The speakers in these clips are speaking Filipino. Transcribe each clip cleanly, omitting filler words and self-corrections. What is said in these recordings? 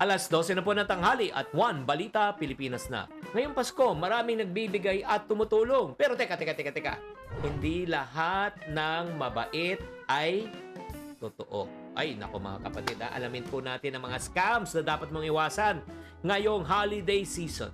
12 na po ng tanghali at 1 Balita Pilipinas na. Ngayong Pasko, maraming nagbibigay at tumutulong. Pero teka. Hindi lahat ng mabait ay totoo. Ay, nako mga kapatid, alamin po natin ang mga scams na dapat mong iwasan ngayong holiday season.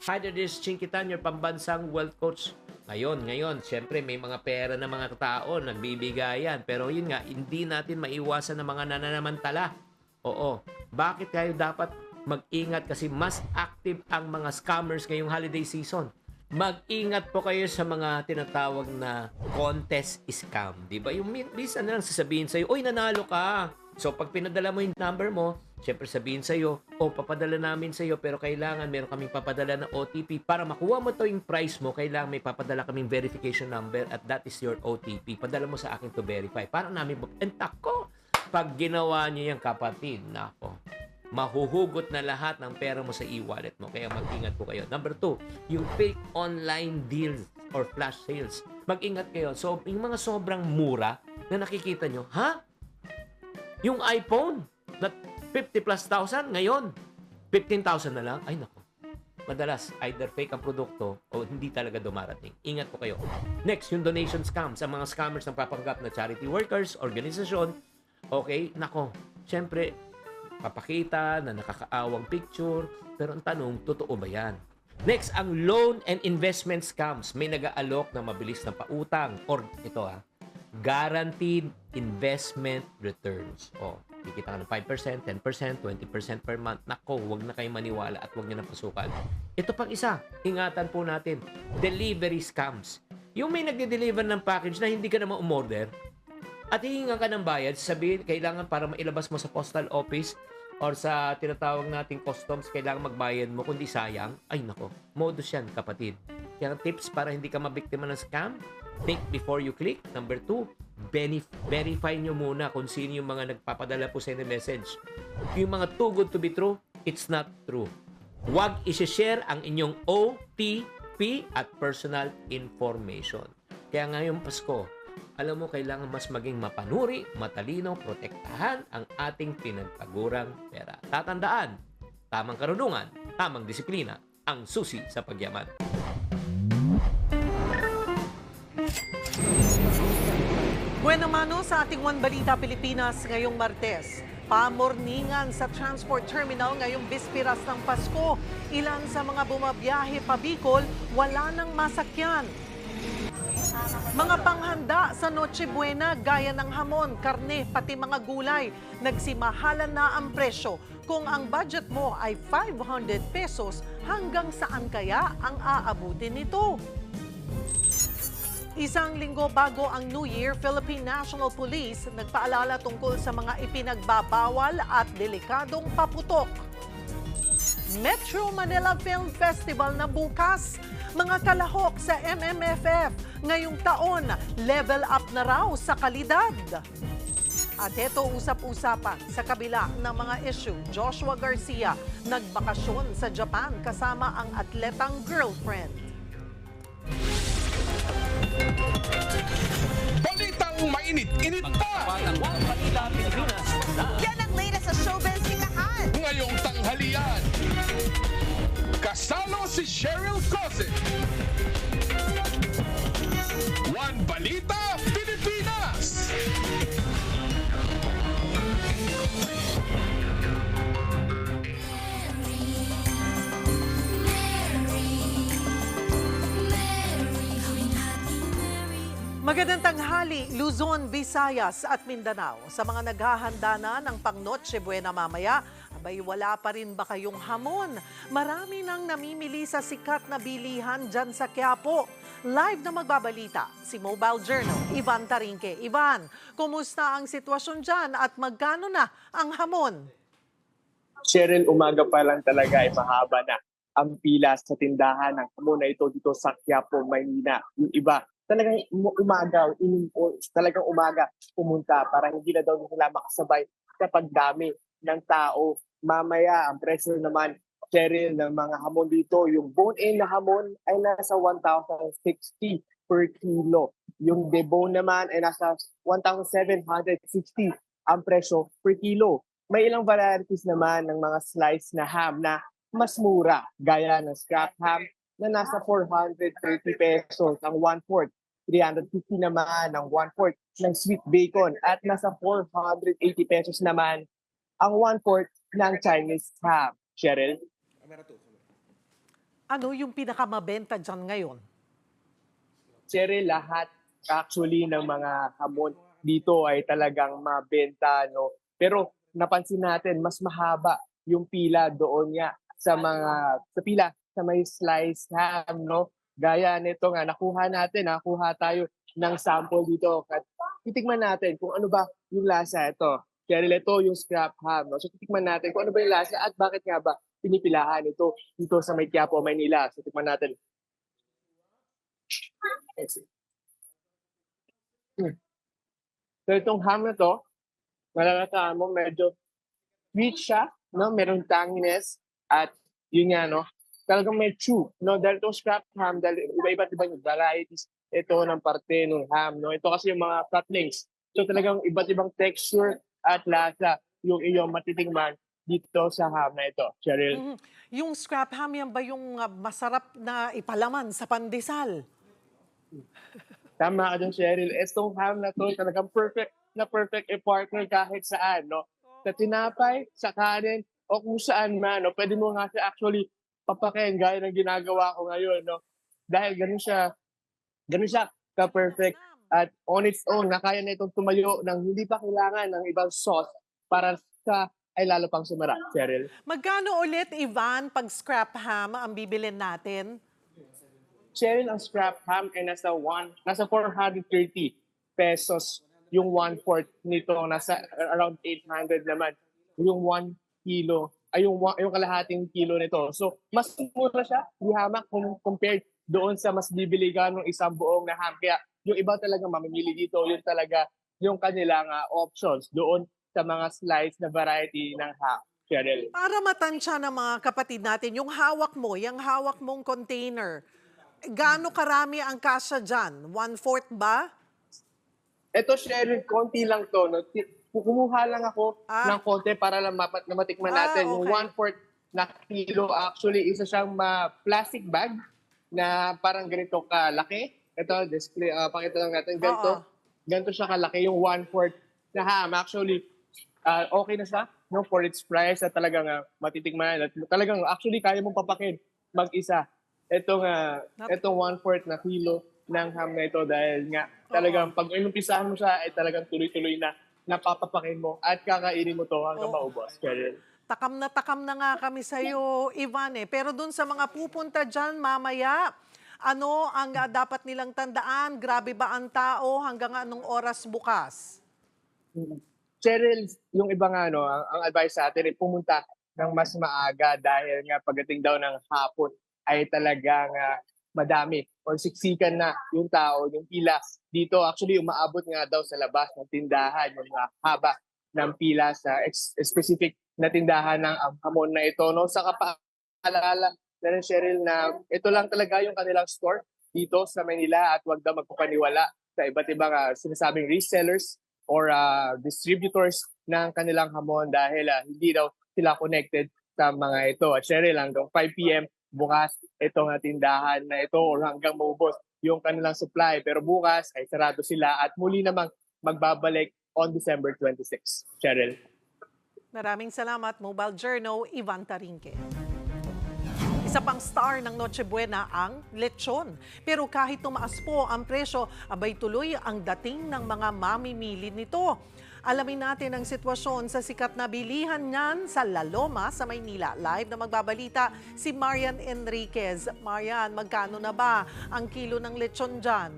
Hi there, this is Chinkitan, your pambansang wealth coach. Ngayon, syempre may mga pera na mga tao nagbibigayan. Pero yun nga, hindi natin maiwasan ng mga nananamantala. Oo, bakit kayo dapat mag-ingat kasi mas active ang mga scammers ngayong holiday season? Mag-ingat po kayo sa mga tinatawag na contest scam. Diba? Yung minsan na lang sasabihin sa'yo, uy, nanalo ka. So, pag pinadala mo yung number mo, syempre sabihin sa'yo, papadala namin sa'yo, pero kailangan meron kaming papadala na OTP. Para makuha mo to yung price mo, kailangan may papadala kaming verification number at that is your OTP. Padala mo sa akin to verify. Para namin, entako, pag ginawa niyo yung kapatid, nako, mahuhugot na lahat ng pera mo sa e-wallet mo. Kaya mag-ingat po kayo. Number 2, yung fake online deals or flash sales. Mag-ingat kayo. So, yung mga sobrang mura na nakikita nyo, yung iPhone na 50 plus thousand, ngayon, 15,000 na lang. Ay, nako. Madalas, either fake ang produkto o hindi talaga dumarating. Ingat po kayo. Next, yung donation scams. Ang mga scammers ng papanggap na charity workers, organisasyon. Okay, nako. Siyempre, papakita na nakakaawang picture. Pero ang tanong, totoo ba yan? Next, ang loan and investment scams. May nag-aalok ng mabilis na pautang. Or ito guaranteed investment returns. Kikita ka ng 5%, 10%, 20% per month. Nako, huwag na kayo maniwala at huwag nyo na pasukan. Ito pang isa, ingatan po natin. Delivery scams. Yung may nagde-deliver ng package na hindi ka naman umorder at hihingan ka ng bayad, sabihin, kailangan para mailabas mo sa postal office or sa tinatawag nating customs, kailangan magbayad mo, kundi sayang. Ay nako, modus yan kapatid. Kaya tips para hindi ka mabiktima ng scam, think before you click. Number 2, verify nyo muna kung sino yung mga nagpapadala po sa inyo message. Yung mga too good to be true, it's not true. Huwag isi-share ang inyong OTP at personal information. Kaya ngayong Pasko, alam mo, kailangan mas maging mapanuri, matalino, protektahan ang ating pinagpagurang pera. Tatandaan, tamang karunungan, tamang disiplina, ang susi sa pagyaman. Buena mano sa ating One Balita Pilipinas ngayong Martes. Pamorningan sa transport terminal ngayong bispiras ng Pasko. Ilan sa mga bumabiyahe pa Bicol, wala nang masakyan. Mga panghanda sa Noche Buena gaya ng hamon, karne, pati mga gulay. Nagsimahalan na ang presyo. Kung ang budget mo ay 500 pesos, hanggang saan kaya ang aabutin nito? Isang linggo bago ang New Year, Philippine National Police nagpaalala tungkol sa mga ipinagbabawal at delikadong paputok. Metro Manila Film Festival na bukas. Mga kalahok sa MMFF ngayong taon, level up na raw sa kalidad. At ito usap-usapan sa kabila ng mga issue. Joshua Garcia nagbakasyon sa Japan kasama ang atletang girlfriend. Balitang mainit-init pa! Yan ang latest sa showbiz hinahan. Ngayong tanghalian, kasalo si Cheryl Cosset. One Balita Pilipinas! Magandang tanghali, Luzon, Visayas at Mindanao. Sa mga naghahanda na ng pang-Noche Buena mamaya, abay wala pa rin ba kayong hamon? Marami nang namimili sa sikat na bilihan dyan sa Quiapo. Live na magbabalita si Mobile Journal, Ivan Tarinque. Ivan, kumusta ang sitwasyon dyan at magkano na ang hamon? Cheryl, umaga pa lang talaga ay mahaba na ang pila sa tindahan ng hamon na ito dito sa Quiapo, Maynila. Yung iba, talagang umaga pumunta para hindi na daw nila makasabay kapag dami ng tao. Mamaya, ang presyo naman, Cheryl, ng mga hamon dito, yung bone-in na hamon ay nasa 1,060 per kilo. Yung debone naman ay nasa 1,760 ang presyo per kilo. May ilang varieties naman ng mga slice na ham na mas mura, gaya ng scrap ham na nasa 430 pesos ang 1/4. 350 naman ang 1/4 ng sweet bacon at nasa 480 pesos naman ang 1/4 ng Chinese ham. Cheryl? Ano yung pinakamabenta dyan ngayon? Cheryl, lahat actually ng mga hamon dito ay talagang mabenta, no? Pero napansin natin, mas mahaba yung pila doon nga sa pila sa may slice ham, no? Gaya nito nga, nakuha tayo ng sample dito. At titikman natin kung ano ba yung lasa ito. Cheryl, ito yung scrap ham, no? So titikman natin kung ano ba yung lasa at bakit nga ba pinipilahan ito dito sa may Quiapo, Maynila. So tikman natin. So itong ham na to, malalataan mo medyo sweet siya, no? Merong tanginess at yun nga, no? Talagang may chew, no? Dahil itong scrap ham, dahil iba-iba't ibang varieties ito ng parte ng ham, no? Ito kasi yung mga cutlings. So talagang iba't ibang texture at lasa yung iyong matitingman dito sa ham na ito, Cheryl. Yung scrap ham, yan ba yung masarap na ipalaman sa pandesal? Tama ka dun, Cheryl. Itong ham na to talagang perfect i-partner kahit saan, no? Sa tinapay, sa kanin, o kung saan man, no? Pwede mo nga siya actually papakin gaya ng ginagawa ko ngayon, no? Dahil ganun siya ka-perfect at on its own, na kaya na itong tumayo ng hindi pa kailangan ng ibang sauce para sa ay lalo pang sumarap, Cheryl. Magkano ulit, Ivan, pag scrap ham ang bibilin natin? Cheryl, ang scrap ham ay nasa 430 pesos yung 1/4 nito, nasa around 800 naman yung 1 kilo, ay yung kalahating kilo nito. So, mas mura siya, di hamak compared doon sa mas bibili ka ng isang buong na ham. Kaya yung iba talaga mamimili dito, yun talaga yung kanilang options doon sa mga slice na variety ng ham. Cheryl. Para matansya ng mga kapatid natin, yung hawak mong container, gaano karami ang kasya dyan? 1/4 ba? Ito, Cheryl, konti lang to. No? Kumuha lang ako ng konti para lang matikman natin. Okay. Yung 1/4 na kilo, actually, isa siyang plastic bag na parang ganito kalaki. Ito, display, pakita lang natin. Ganito siya kalaki, yung 1/4 na ham. Actually, okay na siya, no, for its price at talagang matitikman. At talagang actually kaya mong papakin mag-isa. Itong 1/4 na kilo ng ham na ito dahil nga talagang pag inumpisahan mo siya ay talagang tuloy-tuloy na napapapakin mo at kakainin mo to hanggang maubos. Takam na nga kami sa'yo, Ivan. Pero dun sa mga pupunta dyan mamaya, ano ang dapat nilang tandaan? Grabe ba ang tao? Hanggang anong oras bukas? Cheryl, yung iba nga, no, ang advice sa atin ay pumunta ng mas maaga dahil nga pagdating daw ng hapon ay talagang madami or siksikan na yung tao, yung pila dito. Actually, umaabot nga daw sa labas ng tindahan, yung haba ng pila sa specific na tindahan ng hamon na ito. No? Sa kapaalala na rin, Cheryl, na ito lang talaga yung kanilang store dito sa Manila at huwag daw magpapaniwala sa iba't ibang sinasabing resellers or distributors ng kanilang hamon dahil hindi daw sila connected sa mga ito. At Cheryl, hanggang 5 p.m. bukas itong tindahan na ito or hanggang maubos yung kanilang supply. Pero bukas ay sarado sila at muli namang magbabalik on December 26. Cheryl. Maraming salamat, Mobile Journal, Ivan Tarinque. Isa pang star ng Noche Buena ang lechon. Pero kahit tumaas po ang presyo, abay tuloy ang dating ng mga mamimili nito. Alamin natin ang sitwasyon sa sikat na bilihan niyan sa La Loma sa Maynila. Live na magbabalita si Marian Enriquez. Marian, magkano na ba ang kilo ng lechon dyan?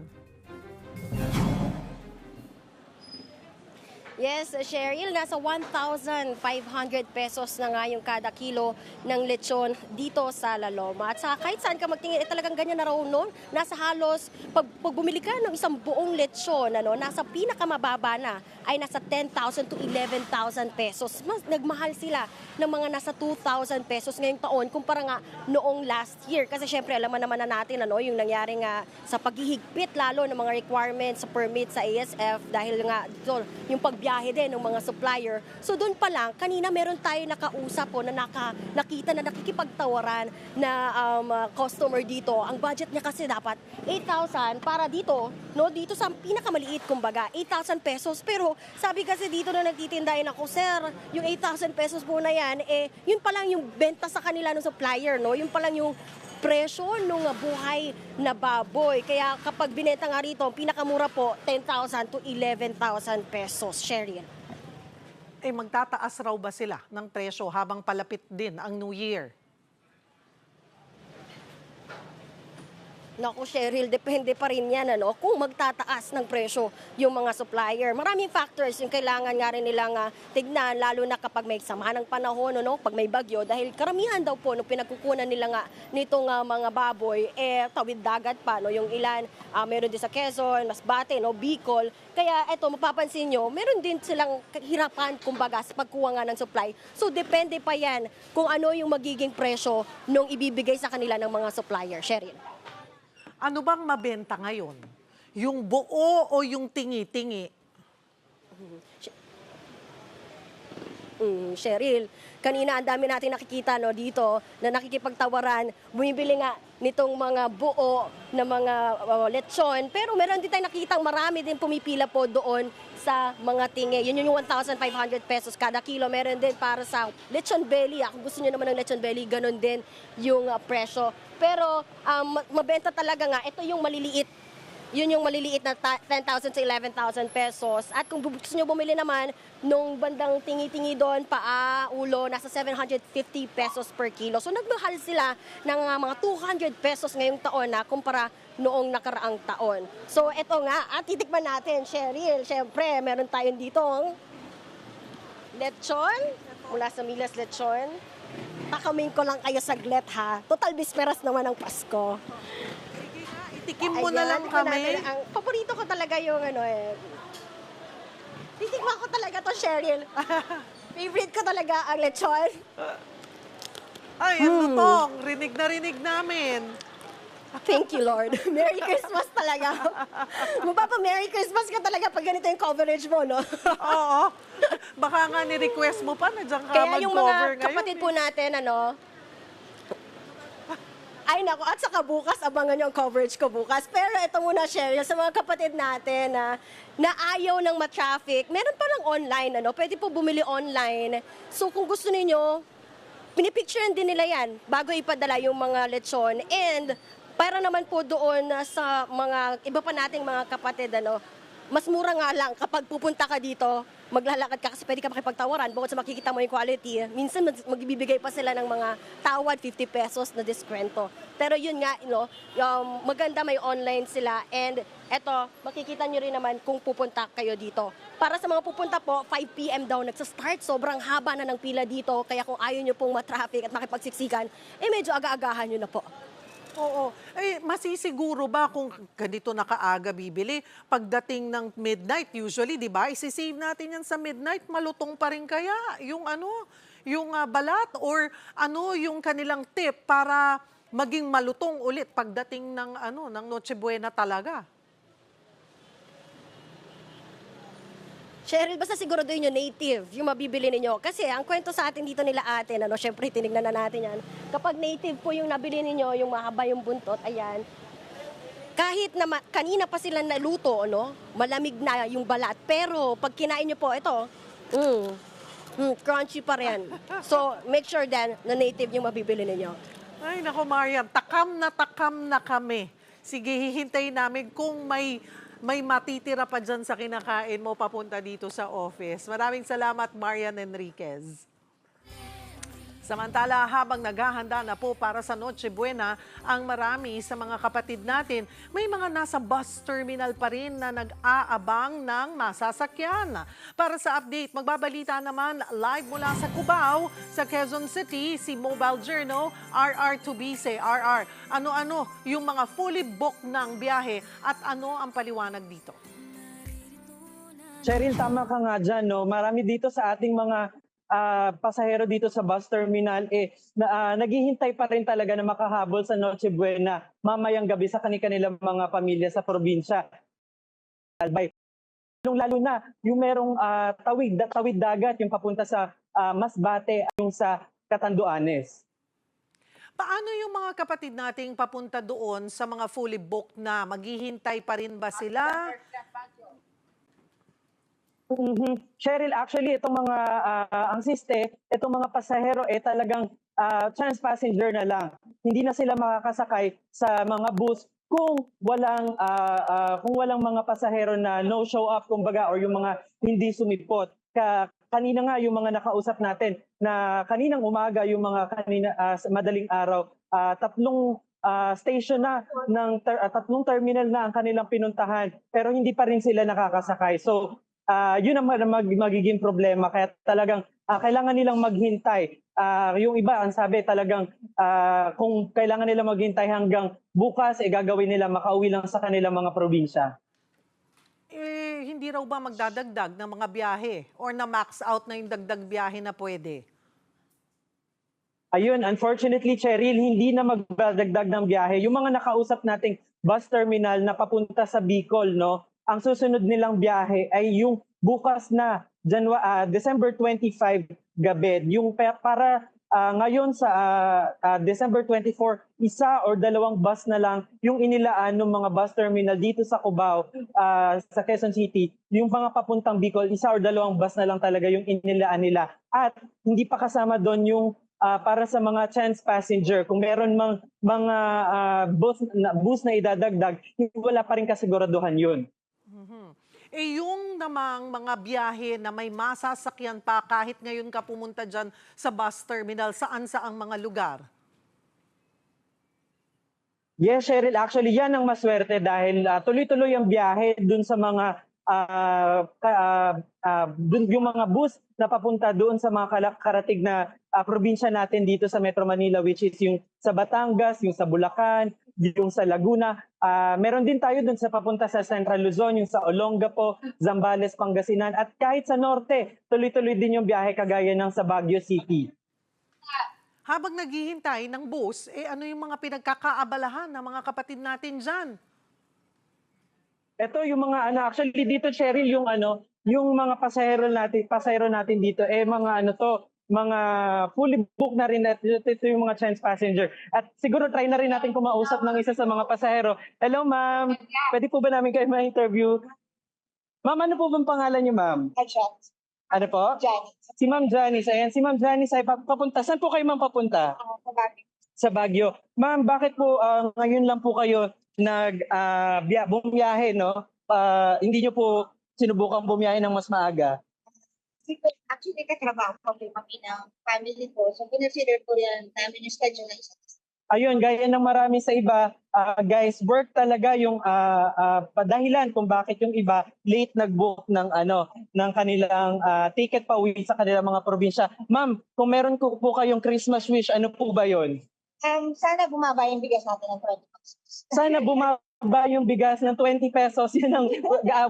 Yes, Cheryl, nasa 1,500 pesos na nga yung kada kilo ng lechon dito sa La Loma. At sa kahit saan ka magtingin, talagang ganyan na raw noon. Nasa halos, pag bumili ka ng isang buong lechon, nasa pinakamababa na ay nasa 10,000 to 11,000 pesos. Mas nagmahal sila ng mga nasa 2,000 pesos ngayong taon kumpara nga noong last year. Kasi syempre, alam naman na natin yung nangyari nga sa paghihigpit lalo ng mga requirements sa permit sa ASF dahil nga yung pagbiyahe din ng mga supplier. So doon pa lang, kanina meron tayo nakausap na nakita na nakikipagtawaran na customer dito. Ang budget niya kasi dapat 8,000 para dito, dito sa pinakamaliit kumbaga, 8,000 pesos. Pero sabi kasi dito na nagtitindahin ako, sir, yung 8,000 pesos po na yan, yun pa lang yung benta sa kanila ng supplier, yun pa lang yung presyo ng buhay na baboy. Kaya kapag binenta nga rito, pinakamura po, 10,000 to 11,000 pesos. Cheryl. Magtataas raw ba sila ng presyo habang palapit din ang New Year? Naku, Cheryl, depende pa rin yan kung magtataas ng presyo yung mga supplier. Maraming factors yung kailangan nga rin nilang tignan, lalo na kapag may sama ng panahon, pag may bagyo. Dahil karamihan daw po nung pinagkukunan nila nga nitong mga baboy, tawid dagat pa. Yung ilan, meron din sa Quezon, Masbate, Bicol. Kaya eto, mapapansin nyo, meron din silang hirapan, kumbaga, sa pagkuha nga ng supply. So, depende pa yan kung ano yung magiging presyo nung ibibigay sa kanila ng mga supplier. Cheryl. Ano bang mabenta ngayon? Yung buo o yung tingi-tingi? Cheryl, kanina ang dami natin nakikita dito na nakikipagtawaran, bumibili nga nitong mga buo na mga lechon. Pero meron din tayong nakitang marami din pumipila po doon sa mga tingi. Yun yung 1,500 pesos kada kilo. Meron din para sa lechon belly. Kung gusto nyo naman ng lechon belly, ganun din yung presyo. Pero mabenta talaga nga, ito yung maliliit. Yun yung maliliit na 10,000 to 11,000 pesos. At kung gusto nyo bumili naman, nung bandang tingi-tingi doon, paa, ulo, nasa 750 pesos per kilo. So nagmahal sila ng mga 200 pesos ngayong taon na kumpara noong nakaraang taon. So eto nga, at titikman natin, Cheryl. Siyempre, meron tayong ditong lechon, mula sa Milas Lechon. Takamin ko lang kayo saglit ha. Total bisperas naman ng Pasko. Itikim mo na lang kami. Ang paborito ko talaga yung titikman ko talaga to, Cheryl. Favorite ko talaga ang lechon. Ay, tong, rinig na rinig namin. Thank you, Lord. Merry Christmas talaga. Magpapa-Merry Christmas ka talaga pag ganito yung coverage mo, no? Oo. Baka nga ni-request mo pa na dyan ka Kaya yung mag-cover mga ngayon. kapatid po natin, ay nako, at saka bukas, abangan nyo ang coverage ko bukas. Pero ito muna, Cheryl, sa mga kapatid natin na ayaw ng ma-traffic, meron palang online, pwede po bumili online. So kung gusto niyo pinipicturean din nila yan bago ipadala yung mga lechon. And para naman po doon sa mga iba pa nating mga kapatid, mas mura nga lang kapag pupunta ka dito, maglalakad ka kasi pwede ka makipagtawaran bukod sa makikita mo yung quality. Minsan magbibigay pa sila ng mga tawad 50 pesos na diskwento. Pero yun nga, maganda may online sila. And eto, makikita nyo rin naman kung pupunta kayo dito. Para sa mga pupunta po, 5 p.m. daw nagsa-start. Sobrang haba na ng pila dito. Kaya kung ayaw nyo pong matraffic at makipagsiksikan, medyo aga-agahan nyo na po. Oo. Masisiguro ba kung ganito nakaaga bibili? Pagdating ng midnight, usually, di ba? Isisave natin yan sa midnight. Malutong pa rin kaya yung yung balat or yung kanilang tip para maging malutong ulit pagdating ng ng Noche Buena talaga. Cheryl, basta siguraduhin nyo native yung mabibili ninyo. Kasi ang kwento sa atin dito nila atin, syempre tinignan na natin yan. Kapag native po yung nabili ninyo, yung mahaba yung buntot, ayan, kahit na kanina pa sila naluto, malamig na yung balat. Pero pag kinain nyo po, ito, crunchy pa rin. So, make sure then na native yung mabibili ninyo. Ay, nako Marian, takam na kami. Sige, hihintayin namin kung may matitira pa dyan sa kinakain mo papunta dito sa office. Maraming salamat, Marian Enriquez. Samantala, habang naghahanda na po para sa Noche Buena ang marami sa mga kapatid natin, may mga nasa bus terminal pa rin na nag-aabang ng masasakyan. Para sa update, magbabalita naman live mula sa Cubao, sa Quezon City, si Mobile Journal, RR Tubise. RR, ano-ano yung mga fully booked ng biyahe at ano ang paliwanag dito? Cheryl, tama ka nga dyan, no? Marami dito sa ating mga pasahero dito sa bus terminal, naghihintay pa rin talaga na makahabol sa Noche Buena mamayang gabi sa kanilang mga pamilya sa probinsya. Lalo na, yung merong tawid dagat, yung papunta sa Masbate, yung sa Catanduanes. Paano yung mga kapatid nating papunta doon sa mga fully booked na? Maghihintay pa rin ba sila? Cheryl, actually, itong mga, ang siste, itong mga pasahero, talagang chance passenger na lang. Hindi na sila makakasakay sa mga bus kung walang mga pasahero na no show up, kumbaga, or yung mga hindi sumipot. Kanina nga, yung mga nakausap natin, na kaninang umaga, yung mga madaling araw, tatlong station na, tatlong terminal na ang kanilang pinuntahan, pero hindi pa rin sila nakakasakay. So, yun ang magiging problema. Kaya talagang kailangan nilang maghintay. Yung iba, ang sabi talagang kung kailangan nilang maghintay hanggang bukas, gagawin nila makauwi lang sa kanilang mga probinsya. Hindi raw ba magdadagdag ng mga biyahe? Or na-max out na yung dagdag biyahe na pwede? Ayun, unfortunately, Cheryl, hindi na magdadagdag ng biyahe. Yung mga nakausap nating bus terminal na papunta sa Bicol, no? Ang susunod nilang biyahe ay yung bukas na December 25 gabi. Yung para ngayon sa December 24, isa or dalawang bus na lang yung inilaan ng mga bus terminal dito sa Cubao, sa Quezon City. Yung mga papuntang Bicol, isa or dalawang bus na lang talaga yung inilaan nila. At hindi pa kasama doon yung para sa mga chance passenger. Kung meron mga bus na idadagdag, wala pa rin kasiguraduhan yun. Yung namang mga biyahe na may masasakyan pa kahit ngayon ka pumunta dyan sa bus terminal, saan-saang mga lugar? Yes, Cheryl, actually yan ang maswerte dahil tuloy-tuloy ang biyahe dun sa mga yung mga bus na papunta doon sa mga karatig na probinsya natin dito sa Metro Manila, which is yung sa Batangas, yung sa Bulacan, yung sa Laguna. Meron din tayo doon sa papunta sa Central Luzon, yung sa Olongapo, Zambales, Pangasinan, at kahit sa norte, tuloy-tuloy din yung biyahe kagaya ng sa Baguio City. Habang naghihintay ng bus, ano yung mga pinagkakaabalahan ng mga kapatid natin dyan? Ito yung mga actually dito, Cheryl, yung mga pasahero natin dito mga fully booked na rin. Ito yung mga chance passenger. At siguro try na rin natin kumausap ng isa sa mga pasahero. Hello, ma'am. Pwede po ba namin kayo ma-interview? Ma'am, ano po bang pangalan niyo, ma'am? Ano po? Janice. Si Ma'am Janice. Ayan, si Ma'am Janice ay papunta. Saan po kayo, ma'am, papunta? Sa Baguio. Ma'am, bakit po ngayon lang po kayo bumiyahe, no? Hindi nyo po sinubukang bumiyahe ng mas maaga? Actually, katrabaho ko kami ng family ko. So, consider ko yan namin yung schedule na isa. Ayun, gaya ng marami sa iba, guys, work talaga yung dahilan kung bakit yung iba late nag-book ng kanilang ticket pa uwi sa kanilang mga probinsya. Ma'am, kung meron po kayong Christmas wish, ano po ba yon? Sana bumaba yung bigas natin ng 20 pesos. Sana bumaba yung bigas ng 20 pesos. Yun ang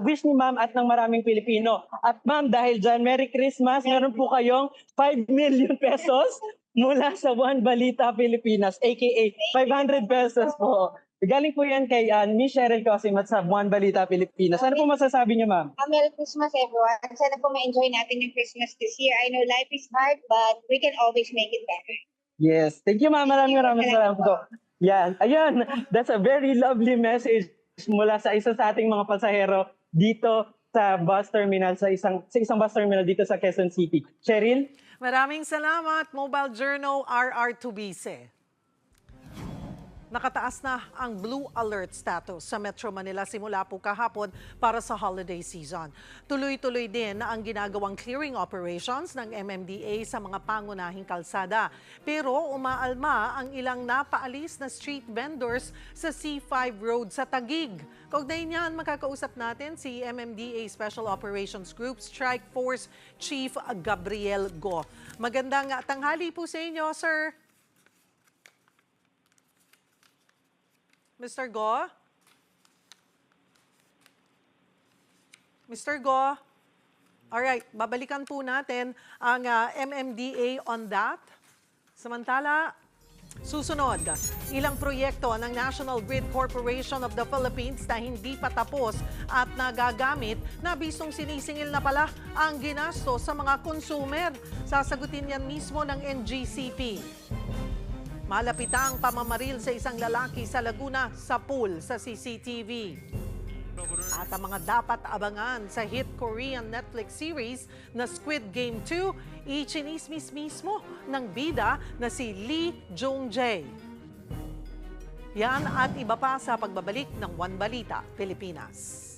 wish ni ma'am at ng maraming Pilipino. At ma'am, dahil dyan, Merry Christmas. Meron po kayong 5 million pesos mula sa One Balita Pilipinas, aka 500 pesos po. Galing po yan kay Miss Cheryl Cosimat sa One Balita Pilipinas. Ano po masasabi niyo, ma'am? Merry Christmas, everyone. Sana po ma-enjoy natin yung Christmas this year. I know life is hard, but we can always make it better. Yes. Thank you, ma'am. Maraming salamat po. Yan. Ayun. That's a very lovely message mula sa isa sa ating mga pasahero dito sa bus terminal, sa isang bus terminal dito sa Quezon City. Cheryl? Maraming salamat, Mobile Journal RR Tubise. Nakataas na ang blue alert status sa Metro Manila simula po kahapon para sa holiday season. Tuloy-tuloy din na ang ginagawang clearing operations ng MMDA sa mga pangunahing kalsada. Pero umaalma ang ilang napaalis na street vendors sa C5 Road sa Taguig. Kaugnay niyan, makakausap natin si MMDA Special Operations Group Strike Force Chief Gabriel Go. Magandang tanghali po sa inyo, sir. Mr. Go? Mr. Go? Alright, babalikan po natin ang MMDA on that. Samantala, susunod, ilang proyekto ng National Grid Corporation of the Philippines na hindi pa tapos at nagagamit na bisong sinisingil na pala ang ginasto sa mga consumer. Sasagutin yan mismo ng NGCP. Malapitang pamamaril sa isang lalaki sa Laguna sa pool sa CCTV. At ang mga dapat abangan sa hit Korean Netflix series na Squid Game 2, ichinismis mismo ng bida na si Lee Jong-jae. Yan at iba pa sa pagbabalik ng One Balita, Pilipinas.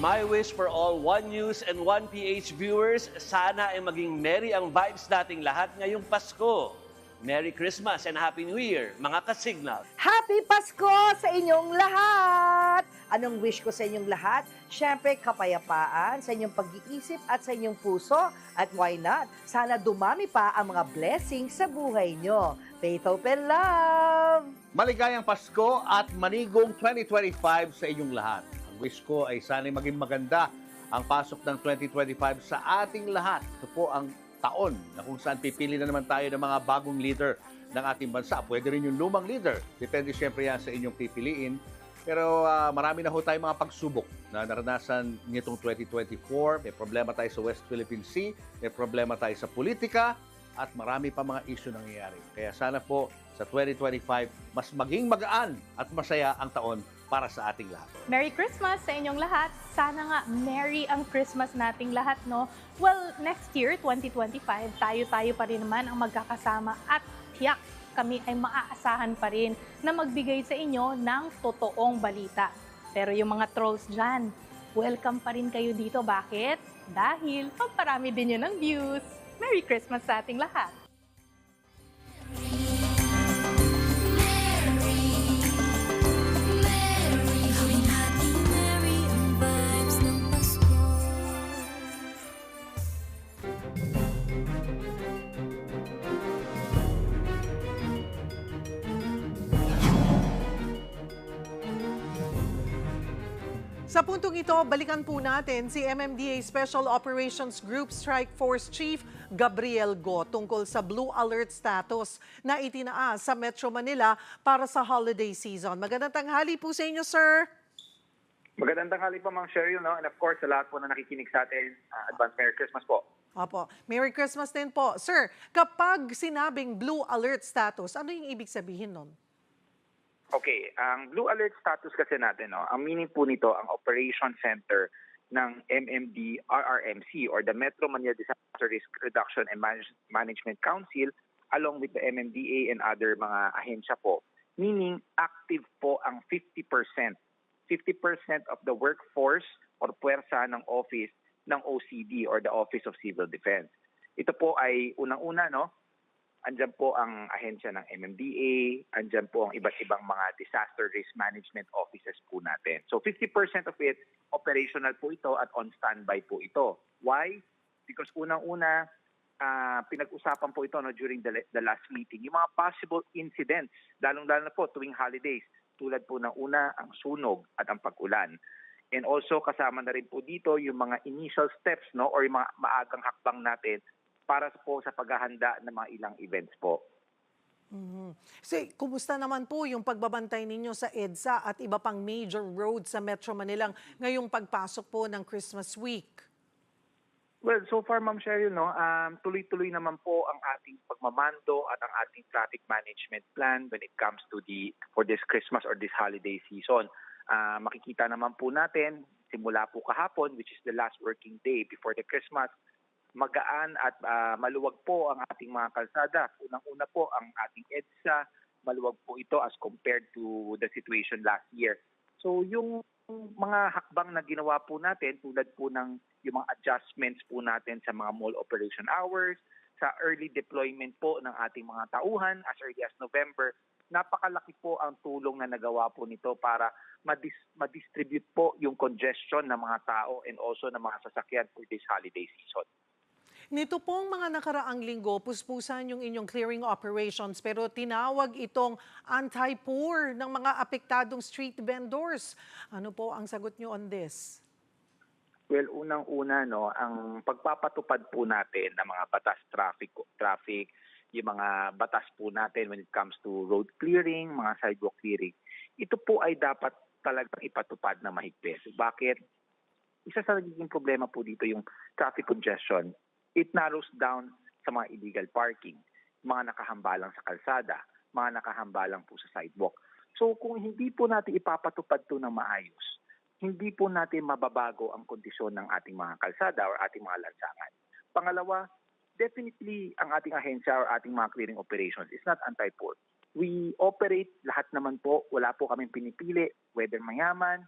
My wish for all One News and One PH viewers, sana ay maging merry ang vibes nating lahat ngayong Pasko. Merry Christmas and Happy New Year, mga ka-Signal. Happy Pasko sa inyong lahat! Anong wish ko sa inyong lahat? Siyempre, kapayapaan sa inyong pag-iisip at sa inyong puso. At why not? Sana dumami pa ang mga blessings sa buhay nyo. Faith, hope, and love! Maligayang Pasko at manigong 2025 sa inyong lahat. Ang wish ko ay sana'y maging maganda ang pasok ng 2025 sa ating lahat. Ito po ang taon na kung saan pipili na naman tayo ng mga bagong leader ng ating bansa. Pwede rin yung lumang leader. Depende siyempre yan sa inyong pipiliin. Pero marami na ho tayong mga pagsubok na naranasan nitong 2024. May problema tayo sa West Philippine Sea, may problema tayo sa politika, at marami pa mga issue nangyayari. Kaya sana po sa 2025, mas maging magaan at masaya ang taon para sa ating lahat. Merry Christmas sa inyong lahat. Sana nga merry ang Christmas nating lahat, no? Well, next year, 2025, tayo-tayo pa rin naman ang magkakasama at tiyak kami ay maaasahan pa rin na magbigay sa inyo ng totoong balita. Pero yung mga trolls dyan, welcome pa rin kayo dito. Bakit? Dahil pamparami din yun ng views. Merry Christmas sa ating lahat! Sa puntong ito, balikan po natin si MMDA Special Operations Group Strike Force Chief Gabriel Go tungkol sa Blue Alert status na itinaas sa Metro Manila para sa holiday season. Magandang tanghali po sa inyo, sir. Magandang tanghali po, Ma'am Cheryl, no? And of course, sa lahat po na nakikinig sa atin, advance Merry Christmas po. Opo. Merry Christmas din po. Sir, kapag sinabing Blue Alert status, ano yung ibig sabihin nun? Okay, ang Blue Alert status kasi natin, no, ang meaning po nito, ang Operation Center ng MMD RRMC or the Metro Manila Disaster Risk Reduction and Management Council along with the MMDA and other mga ahensya po. Meaning, active po ang 50% of the workforce or puwersa ng office ng OCD or the Office of Civil Defense. Ito po ay unang-una, no? Andyan po ang ahensya ng MMDA, andyan po ang iba't ibang mga disaster risk management offices po natin. So 50% of it, operational po ito at on standby po ito. Why? Because unang-una, pinag-usapan po ito, no, during the last meeting, yung mga possible incidents, lalong-lalo na po tuwing holidays, tulad po ng una, ang sunog at ang pag-ulan. And also kasama na rin po dito yung mga initial steps, no, or yung mga maagang hakbang natin para po sa paghahanda ng mga ilang events po. So, kumusta naman po yung pagbabantay ninyo sa EDSA at iba pang major roads sa Metro Manila ngayong pagpasok po ng Christmas week? Well, so far, Ma'am Cheryl, no, tuloy-tuloy naman po ang ating pagmamando at ang ating traffic management plan when it comes to for this Christmas or this holiday season. Makikita naman po natin, simula po kahapon, which is the last working day before the Christmas, magaan at maluwag po ang ating mga kalsada. Unang-una po ang ating EDSA, maluwag po ito as compared to the situation last year. So yung mga hakbang na ginawa po natin tulad po ng yung mga adjustments po natin sa mga mall operation hours, sa early deployment po ng ating mga tauhan as early as November, napakalaki po ang tulong na nagawa po nito para ma-distribute po yung congestion ng mga tao and also ng mga sasakyan for this holiday season. Nito pong mga nakaraang linggo, puspusan yung inyong clearing operations pero tinawag itong anti-pour ng mga apektadong street vendors. Ano po ang sagot nyo on this? Well, unang-una, ang pagpapatupad po natin ng mga batas traffic, yung mga batas po natin when it comes to road clearing, mga sidewalk clearing, ito po ay dapat talagang ipatupad na mahigpit. Bakit? Isa sa nagiging problema po dito yung traffic congestion. It narrows down sa mga illegal parking, mga nakahambalang sa kalsada, mga nakahambalang po sa sidewalk. So kung hindi po natin ipapatupad ito ng maayos, hindi po natin mababago ang kondisyon ng ating mga kalsada or ating mga lansangan. Pangalawa, definitely ang ating ahensya or ating mga clearing operations is not anti-pour. We operate lahat naman po, wala po kaming pinipili, whether mayaman,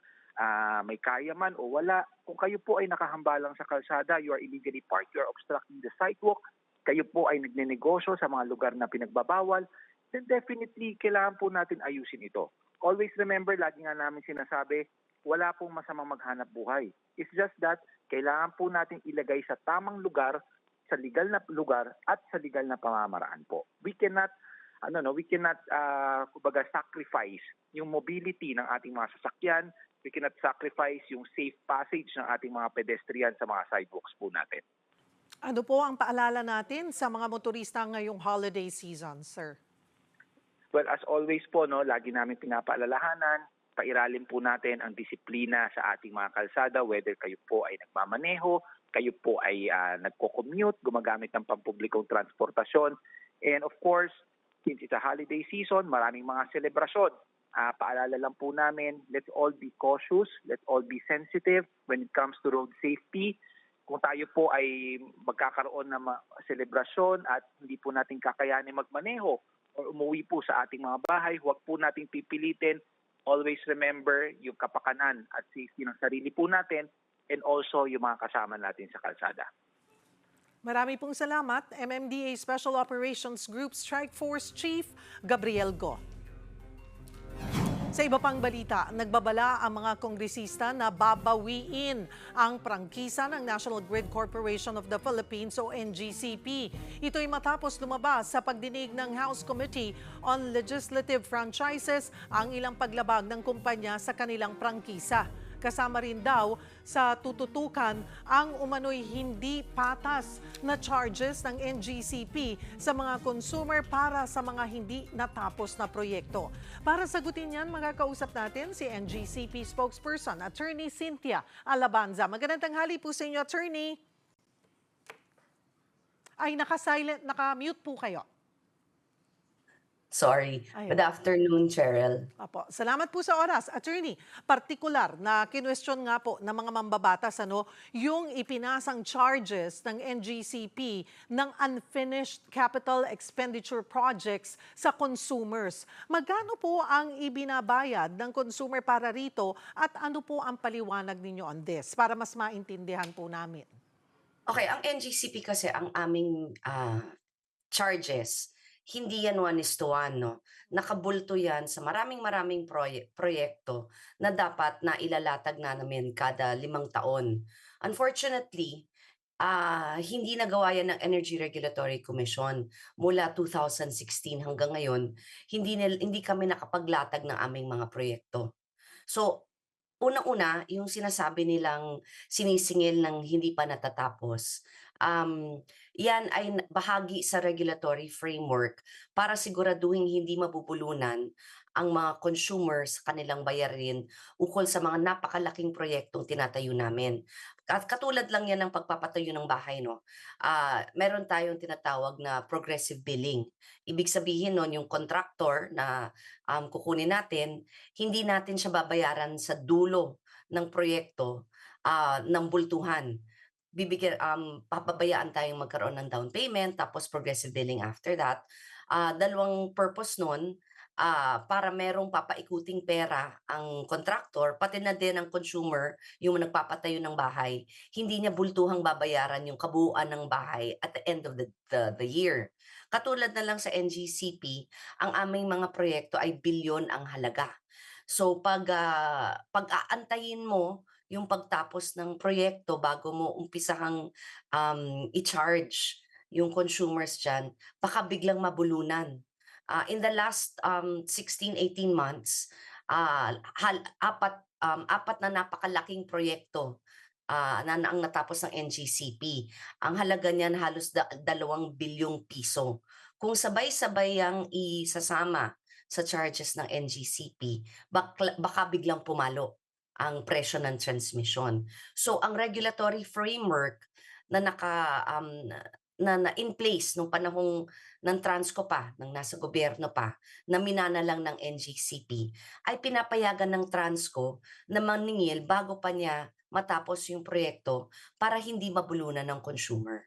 may kaya man o wala. Kung kayo po ay nakahambalang sa kalsada, you are illegally parked, you are obstructing the sidewalk, kayo po ay nagnenegosyo sa mga lugar na pinagbabawal, then definitely kailangan po natin ayusin ito. Always remember, lagi nga namin sinasabi, wala pong masamang maghanap buhay. It's just that kailangan po natin ilagay sa tamang lugar, sa legal na lugar at sa legal na pamamaraan po. We cannot kumbaga sacrifice yung mobility ng ating mga sasakyan. We cannot sacrifice yung safe passage ng ating mga pedestrian sa mga sidewalks po natin. Ano po ang paalala natin sa mga motorista ngayong holiday season, sir? Well, as always po, lagi namin pinapaalalahanan, pairalim po natin ang disiplina sa ating mga kalsada, whether kayo po ay nagmamaneho, kayo po ay nagko-commute, gumagamit ng pampublikong transportasyon. And of course, since it's a holiday season, maraming mga selebrasyon. Paalala lang po namin, let's all be cautious, let's all be sensitive when it comes to road safety. Kung tayo po ay magkakaroon ng selebrasyon at hindi po natin kakayanin magmaneho o umuwi po sa ating mga bahay, huwag po nating pipilitin. Always remember yung kapakanan at safety ng sarili po natin and also yung mga kasama natin sa kalsada. Marami pong salamat, MMDA Special Operations Group Strike Force Chief Gabriel Go. Sa iba pang balita, nagbabala ang mga kongresista na babawiin ang prangkisa ng National Grid Corporation of the Philippines o NGCP. Ito'y matapos lumabas sa pagdinig ng House Committee on Legislative Franchises ang ilang paglabag ng kumpanya sa kanilang prangkisa. Kasama rin daw sa tututukan ang umano'y hindi patas na charges ng NGCP sa mga consumer para sa mga hindi natapos na proyekto. Para sagutin yan, makakausap natin si NGCP spokesperson, Attorney Cynthia Alabanza. Magandang tanghali po sa inyo, Attorney. Ay, naka-mute po kayo. Sorry. Good afternoon, Cheryl. Apo. Salamat po sa oras. Attorney, partikular na kinwestiyon nga po ng mga mambabatas yung ipinasang charges ng NGCP ng unfinished capital expenditure projects sa consumers. Magkano po ang ibinabayad ng consumer para rito at ano po ang paliwanag ninyo on this para mas maintindihan po namin? Okay, ang NGCP kasi ang aming charges, hindi yan 1:1, no? Nakabulto yan sa maraming proyekto na dapat na ilalatag na namin kada 5 taon. Unfortunately, hindi nagawa yan ng Energy Regulatory Commission mula 2016 hanggang ngayon. Hindi kami nakapaglatag ng aming mga proyekto. So, unang-una, yung sinasabi nilang sinisingil ng hindi pa natatapos, yan ay bahagi sa regulatory framework para siguraduhin hindi mabubulunan ang mga consumers sa kanilang bayarin ukol sa mga napakalaking proyektong tinatayo namin. At katulad lang yan ng pagpapatayo ng bahay, no? Meron tayong tinatawag na progressive billing. Ibig sabihin nun, yung contractor na kukunin natin, hindi natin siya babayaran sa dulo ng proyekto ng bultuhan. papabayaan tayong magkaroon ng down payment, tapos progressive billing after that. Dalawang purpose nun, para merong papaikuting pera ang contractor, pati na din ang consumer, yung nagpapatayo ng bahay, hindi niya bultuhang babayaran yung kabuuan ng bahay at the end of the year. Katulad na lang sa NGCP, ang aming mga proyekto ay bilyon ang halaga. So pag-aantayin mo yung pagtapos ng proyekto bago mo umpisahang i-charge yung consumers dyan, baka biglang mabulunan. In the last 16-18 months, apat na napakalaking proyekto na ang natapos ng NGCP. Ang halaga niyan halos 2 bilyong piso. Kung sabay-sabay ang isasama sa charges ng NGCP, baka biglang pumalo ang presyo ng transmission. So ang regulatory framework na na in place nung panahong ng Transco pa, nang nasa gobyerno pa, na minana lang ng NGCP, ay pinapayagan ng Transco na maningil bago pa niya matapos yung proyekto para hindi mabulunan ng consumer.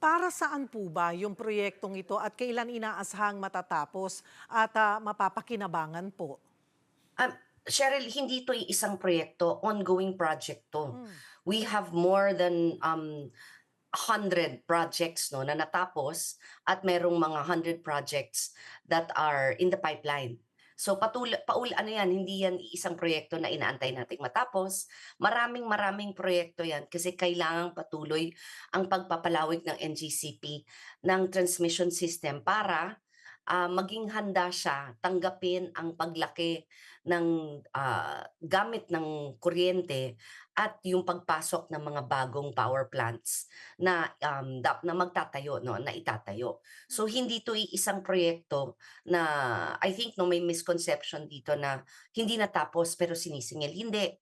Para saan po ba yung proyektong ito at kailan inaasahang matatapos at mapapakinabangan po? Cheryl, hindi ito isang proyekto, ongoing project to. We have more than 100 projects na natapos at merong mga 100 projects that are in the pipeline. So hindi yan isang proyekto na inaantay nating matapos. Maraming proyekto yan kasi kailangang patuloy ang pagpapalawig ng NGCP ng transmission system para maging handa siya tanggapin ang paglaki ng gamit ng kuryente at yung pagpasok ng mga bagong power plants na magtatayo, na itatayo. So hindi to isang proyekto na I think may misconception dito na hindi natapos pero sinisingil. Hindi.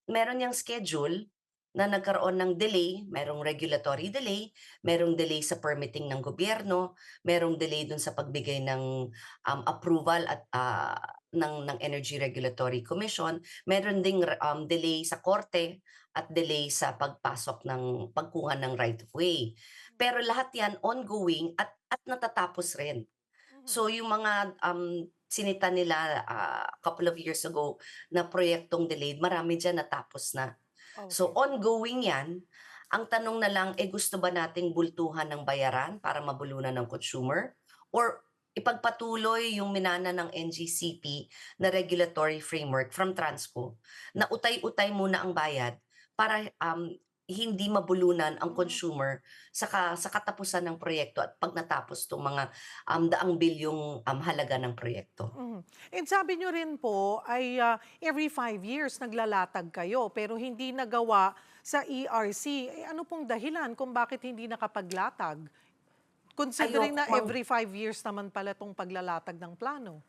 Meron yang schedule na nagkaroon ng delay, merong regulatory delay, merong delay sa permitting ng gobyerno, merong delay dun sa pagbigay ng approval at ng Energy Regulatory Commission, meron ding delay sa korte at delay sa pagkuha ng right of way. Pero lahat yan ongoing at natatapos rin. So yung mga sinita nila couple of years ago na proyektong delayed, marami dyan natapos na. Okay. So ongoing yan. Ang tanong na lang, gusto ba nating bultuhan ng bayaran para mabulunan ng consumer? Or ipagpatuloy yung minana ng NGCP na regulatory framework from Transco na utay-utay muna ang bayad para hindi mabulunan ang consumer sa katapusan ng proyekto at pag natapos itong mga daang bilyong halaga ng proyekto. And sabi nyo rin po ay every 5 years naglalatag kayo pero hindi nagawa sa ERC. Ano pong dahilan kung bakit hindi nakapaglatag? Considering na every 5 years naman pala itong paglalatag ng plano.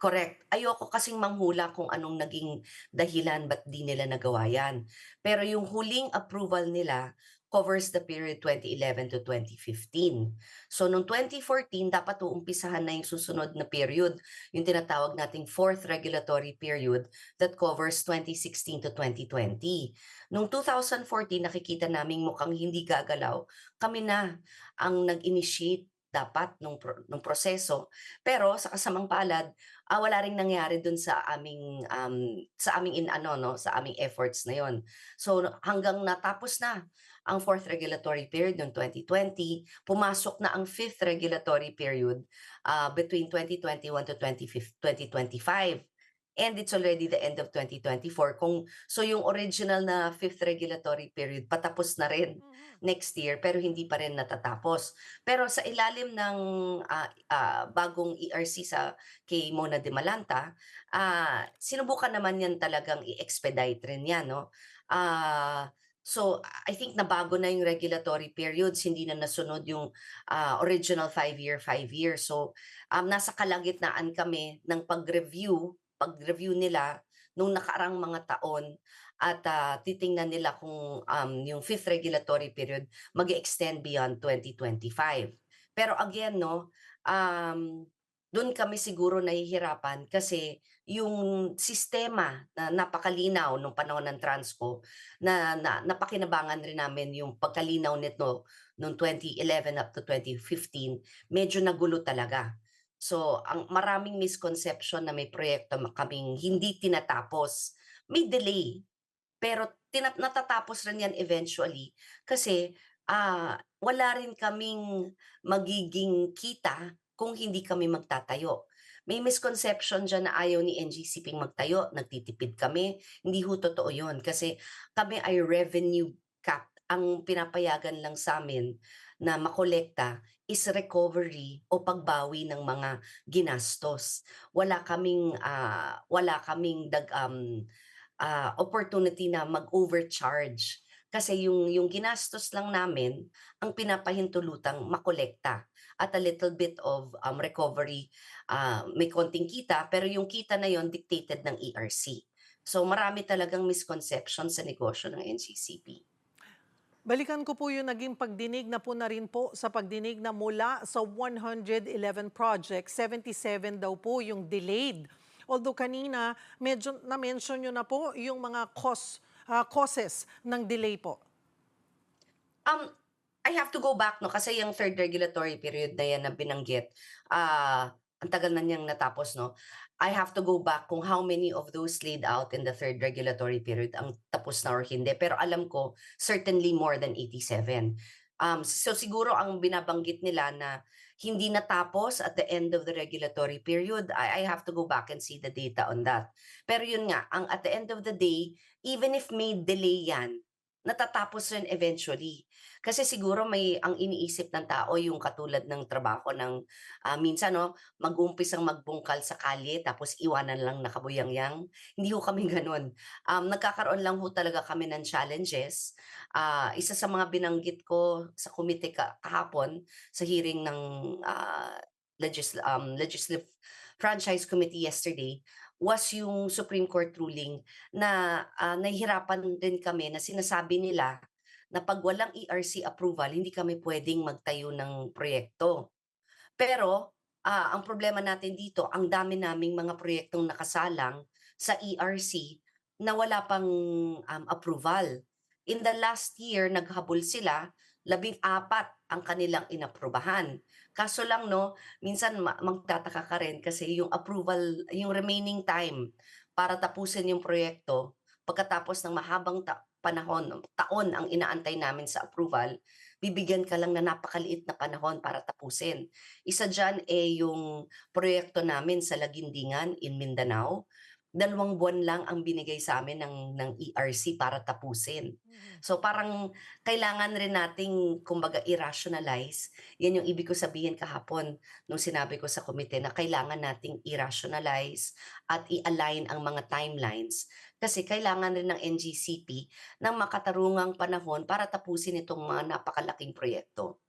Correct. Ayoko kasing manghula kung anong naging dahilan ba't di nila nagawa yan. Pero yung huling approval nila covers the period 2011 to 2015. So noong 2014, dapat uumpisahan na yung susunod na period, yung tinatawag nating fourth regulatory period that covers 2016 to 2020. Noong 2014, nakikita naming mukhang hindi gagalaw. Kami na ang nag-initiate dapat nung proseso. Pero sa kasamang palad, wala ring nangyari dun sa aming efforts na yon. So hanggang natapos na ang fourth regulatory period noong 2020, pumasok na ang fifth regulatory period between 2021 to 2025. And it's already the end of 2024. So yung original na fifth regulatory period, patapos na rin next year, pero hindi pa rin natatapos. Pero sa ilalim ng bagong ERC kay Mona de Malanta, sinubukan naman yan talagang i-expedite rin yan. No? So I think nabago na yung regulatory periods, hindi na nasunod yung original 5 year. So nasa kalagitnaan kami ng pag-review nila nung nakaraang mga taon at titingnan nila kung yung fifth regulatory period mag-extend beyond 2025. Pero again, Do'n kami siguro nahihirapan kasi yung sistema na napakalinaw nung panahon ng Transco na napakinabangan rin namin yung pagkalinaw nito noong 2011 up to 2015, medyo nagulo talaga. So, ang maraming misconception na may proyekto kaming hindi tinatapos. May delay, pero natatapos rin 'yan eventually kasi, wala rin kaming magiging kita kung hindi kami magtatayo. May misconception diyan na ayaw ni NGCP magtayo, nagtitipid kami. Hindi ho totoo 'yun kasi kami ay revenue cap. Ang pinapayagan lang sa'min na makolekta is recovery o pagbawi ng mga ginastos. Wala kaming opportunity na mag-overcharge. Kasi yung ginastos lang namin, ang pinapahintulutang makolekta at a little bit of recovery. May konting kita, pero yung kita na yon dictated ng ERC. So marami talagang misconception sa negosyo ng NGCP. Balikan ko po yung naging pagdinig na po na rin po sa pagdinig na mula sa 111 projects, 77 daw po yung delayed. Although kanina, medyo na-mention nyo na po yung mga causes ng delay po. I have to go back, no, kasi yung third regulatory period na yan na binanggit, ang tagal na niyang natapos, no. I have to go back kung how many of those laid out in the third regulatory period ang tapos na or hindi. Pero alam ko, certainly more than 87. So siguro ang binabanggit nila na hindi natapos at the end of the regulatory period, I have to go back and see the data on that. Pero yun nga, at the end of the day, even if may delay yan, natatapos rin eventually. Kasi siguro ang iniisip ng tao yung katulad ng trabaho ng minsan, no, mag-umpisang magbungkal sa kalye tapos iwanan lang nakabuyang-yang. Hindi ho kami ganun. Nagkakaroon lang ho talaga kami ng challenges. Isa sa mga binanggit ko sa komite kahapon sa hearing ng Legislative Franchise Committee yesterday was yung Supreme Court ruling na nahihirapan din kami na sinasabi nila na pag walang ERC approval, hindi kami pwedeng magtayo ng proyekto. Pero ang problema natin dito, ang dami naming mga proyektong nakasalang sa ERC na wala pang approval. In the last year, naghabol sila, 14 ang kanilang inaprubahan. Kaso lang, no, minsan magtataka ka rin kasi yung approval, yung remaining time para tapusin yung proyekto, pagkatapos ng mahabang taon ang inaantay namin sa approval, bibigyan ka lang na napakaliit na panahon para tapusin. Isa dyan yung proyekto namin sa Lagindingan in Mindanao. 2 buwan lang ang binigay sa amin ng ERC para tapusin. So parang kailangan rin nating kumbaga i-rationalize. Yan yung ibig ko sabihin kahapon nung sinabi ko sa komite na kailangan nating i-rationalize at i-align ang mga timelines. Kasi kailangan rin ng NGCP ng makatarungang panahon para tapusin itong mga napakalaking proyekto.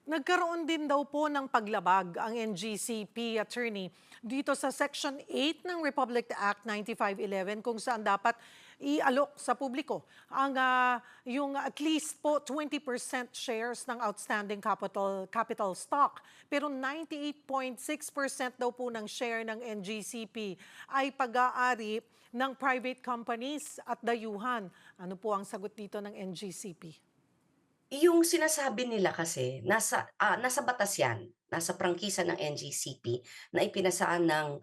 Nagkaroon din daw po ng paglabag ang NGCP, attorney, dito sa Section 8 ng Republic Act 9511 kung saan dapat i-alok sa publiko ang yung at least po 20% shares ng outstanding capital stock. Pero 98.6% daw po ng share ng NGCP ay pag-aari ng private companies at dayuhan. Ano po ang sagot dito ng NGCP? Yung sinasabi nila kasi nasa batas 'yan, nasa prangkisa ng NGCP na ipinasaan ng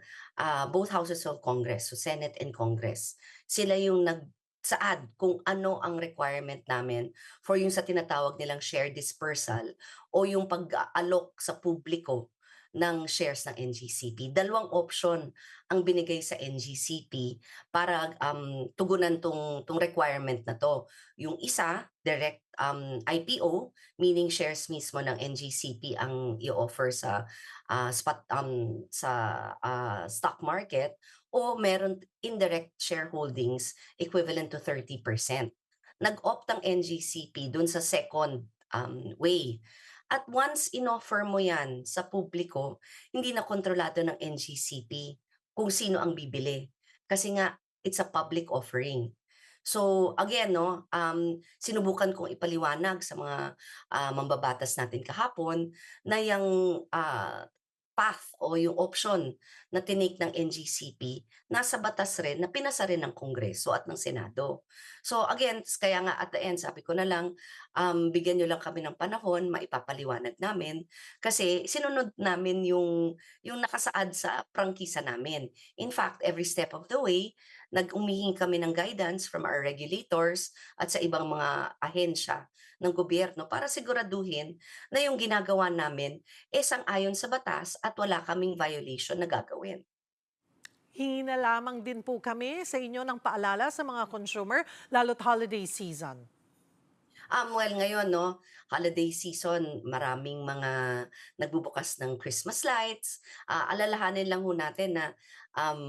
both houses of Congress, so Senate and Congress. Sila yung nagsaad kung ano ang requirement namin for yung sa tinatawag nilang share dispersal o yung pag-aalok sa publiko ng shares ng NGCP. 2 option ang binigay sa NGCP para tugunan tong requirement na to. Yung isa, direct IPO, meaning shares mismo ng NGCP ang i-offer sa stock market, o meron indirect shareholdings equivalent to 30%. Nag-opt ang NGCP dun sa second way. At once inoffer mo yan sa publiko, hindi na kontrolado ng NGCP kung sino ang bibili. Kasi nga, it's a public offering. So again, no, sinubukan kong ipaliwanag sa mga mambabatas natin kahapon na yung path o yung option na tinake ng NGCP, nasa batas rin na pinasa rin ng Kongreso at ng Senado. So again, kaya nga at the end, sabi ko na lang, bigyan nyo lang kami ng panahon, maipapaliwanag namin, kasi sinunod namin yung nakasaad sa prangkisa namin. In fact, every step of the way, nag-umihingi kami ng guidance from our regulators at sa ibang mga ahensya ng gobyerno para siguraduhin na yung ginagawa namin sang-ayon sa batas at wala kaming violation na gagawin. Hingi na lamang din po kami sa inyo ng paalala sa mga consumer, lalo't holiday season. Well, ngayon, no, holiday season, maraming mga nagbubukas ng Christmas lights. Alalahanin lang ho natin na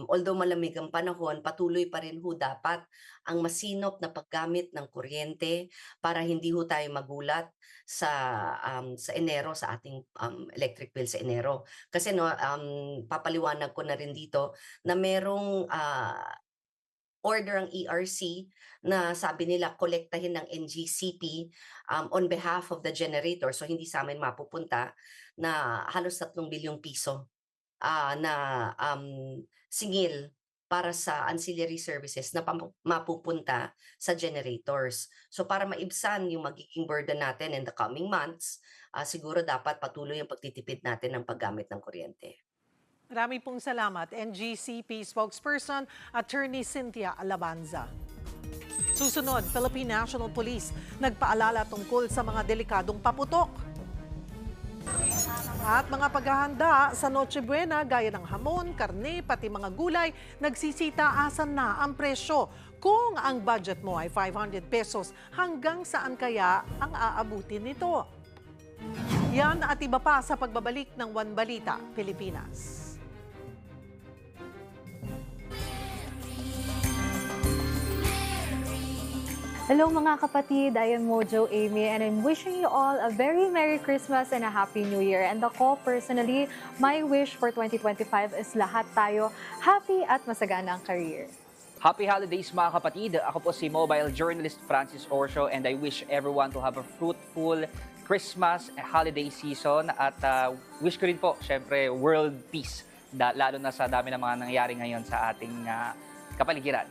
although malamig ang panahon, patuloy pa rin ho dapat ang masinop na paggamit ng kuryente para hindi ho tayo magulat sa Enero, sa ating electric bill sa Enero. Kasi no, papaliwanag ko na rin dito na merong order ang ERC na sabi nila kolektahin ng NGCP on behalf of the generator. So hindi sa amin mapupunta na halos 3 bilyong piso na singil para sa ancillary services na mapupunta sa generators. So para maibsan yung magiging burden natin in the coming months, siguro dapat patuloy ang pagtitipid natin ng paggamit ng kuryente. Marami pong salamat, NGCP spokesperson, Attorney Cynthia Alabanza. Susunod, Philippine National Police nagpaalala tungkol sa mga delikadong paputok. At mga paghahanda sa Noche Buena gaya ng hamon, karne, pati mga gulay, nagsisitaasan na ang presyo. Kung ang budget mo ay 500 pesos, hanggang saan kaya ang aabutin nito? Yan at iba pa sa pagbabalik ng One Balita, Pilipinas. Hello mga kapatid, I am Mojo Amy and I'm wishing you all a very Merry Christmas and a Happy New Year. And ako personally, my wish for 2025 is lahat tayo happy at masagana ang career. Happy holidays mga kapatid! Ako po si mobile journalist Francis Orsio and I wish everyone to have a fruitful Christmas holiday season at wish ko rin po, syempre, world peace, lalo na sa dami ng mga nangyayari ngayon sa ating kapaligiran.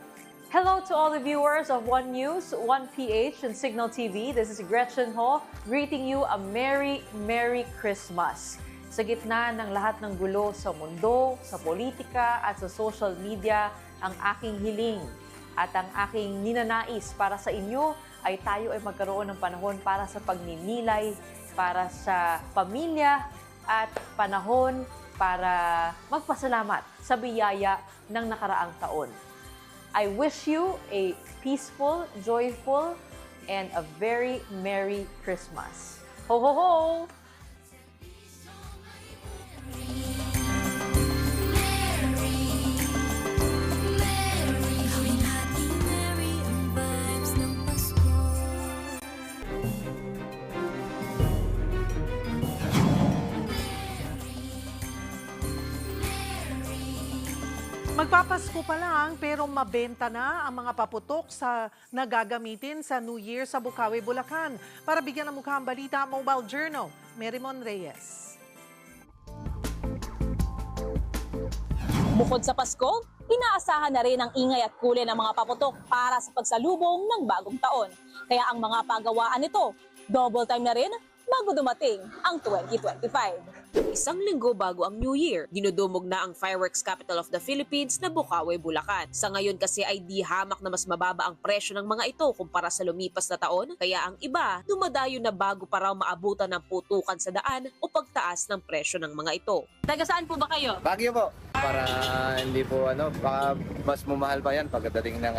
Hello to all the viewers of One News, One PH, and Signal TV. This is Gretchen Ho, greeting you a Merry, Merry Christmas. Sa gitna ng lahat ng gulo sa mundo, sa politika at sa social media, ang aking hiling at ang aking ninanais para sa inyo ay tayo ay magkaroon ng panahon para sa pagninilay, para sa pamilya at panahon para magpasalamat sa biyaya ng nakaraang taon. I wish you a peaceful, joyful, and a very Merry Christmas. Ho, ho, ho! Magpapasko pa lang pero mabenta na ang mga paputok sa nagagamitin sa New Year sa Bukawi, Bulacan. Para bigyan ng mukha ang balita, Mobile Journal, Merimon Reyes. Bukod sa Pasko, inaasahan na rin ang ingay at kulay ng mga paputok para sa pagsalubong ng bagong taon. Kaya ang mga pagawaan nito, double time na rin bago dumating ang 2025. Isang linggo bago ang New Year, dinudumog na ang fireworks capital of the Philippines na Bukawi, Bulacan. Sa ngayon kasi ay di hamak na mas mababa ang presyo ng mga ito kumpara sa lumipas na taon, kaya ang iba dumadayo na bago pa raw maabutan ng putukan sa daan o pagtaas ng presyo ng mga ito. Taga saan po ba kayo? Baguio po. Para hindi po baka mas mumahal pa yan pagdating ng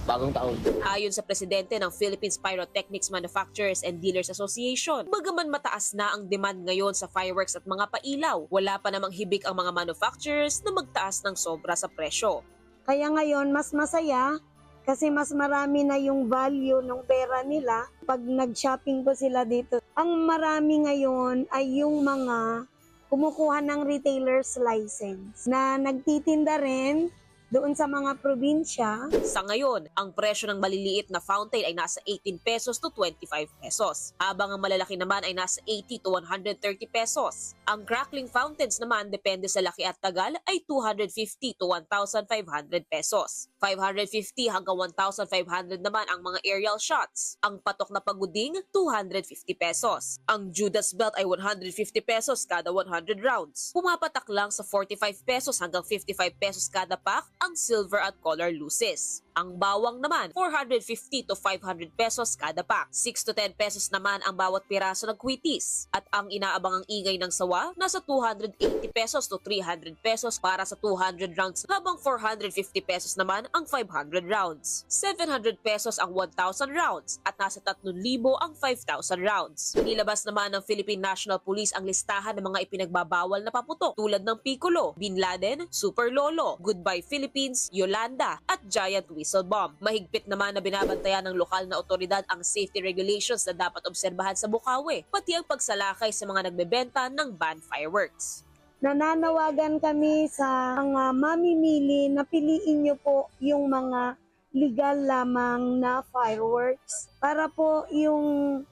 bagong taon. Ayon sa presidente ng Philippines Pyrotechnics Manufacturers and Dealers Association, bagaman mataas na ang demand ngayon sa fireworks at mga pailaw, wala pa namang hibik ang mga manufacturers na magtaas ng sobra sa presyo. Kaya ngayon mas masaya kasi mas marami na yung value ng pera nila pag nag-shopping po sila dito. Ang marami ngayon ay yung mga kumukuha ng retailer's license na nagtitinda rin doon sa mga probinsya. Sa ngayon, ang presyo ng maliliit na fountain ay nasa 18 pesos to 25 pesos, habang ang malalaki naman ay nasa 80 to 130 pesos. Ang crackling fountains naman, depende sa laki at tagal, ay 250 to 1,500 pesos. 550 hanggang 1,500 naman ang mga aerial shots. Ang patok na paguding, 250 pesos. Ang Judas belt ay 150 pesos kada 100 rounds. Pumapatak lang sa 45 pesos hanggang 55 pesos kada pack ang silver at color luces. Ang bawang naman, 450 to 500 pesos kada pack. 6 to 10 pesos naman ang bawat piraso ng kwitis. At ang inaabangang ingay ng sawa, nasa 280 pesos to 300 pesos para sa 200 rounds, habang 450 pesos naman ang 500 rounds. 700 pesos ang 1,000 rounds at nasa 3,000 ang 5,000 rounds. Nilabas naman ng Philippine National Police ang listahan ng mga ipinagbabawal na paputok tulad ng Piccolo, Bin Laden, Super Lolo, Goodbye Philippines, Yolanda at Giant Whistle Bomb. Mahigpit naman na binabantayan ng lokal na otoridad ang safety regulations na dapat obserbahan sa Bukawi, pati ang pagsalakay sa mga nagbebenta ng banned fireworks. Nananawagan kami sa mga mamimili na piliin nyo po yung mga legal lamang na fireworks para po yung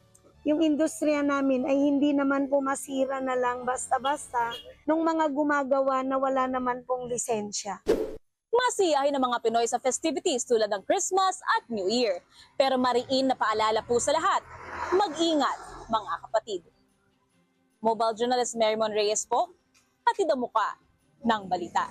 industriya namin ay hindi naman po masira na lang basta-basta nung mga gumagawa na wala naman pong lisensya. Masiyahin ng mga Pinoy sa festivities tulad ng Christmas at New Year. Pero mariin na paalala po sa lahat, mag-ingat mga kapatid. Mobile journalist Marymon Reyes po, hatid ang muka ng balita.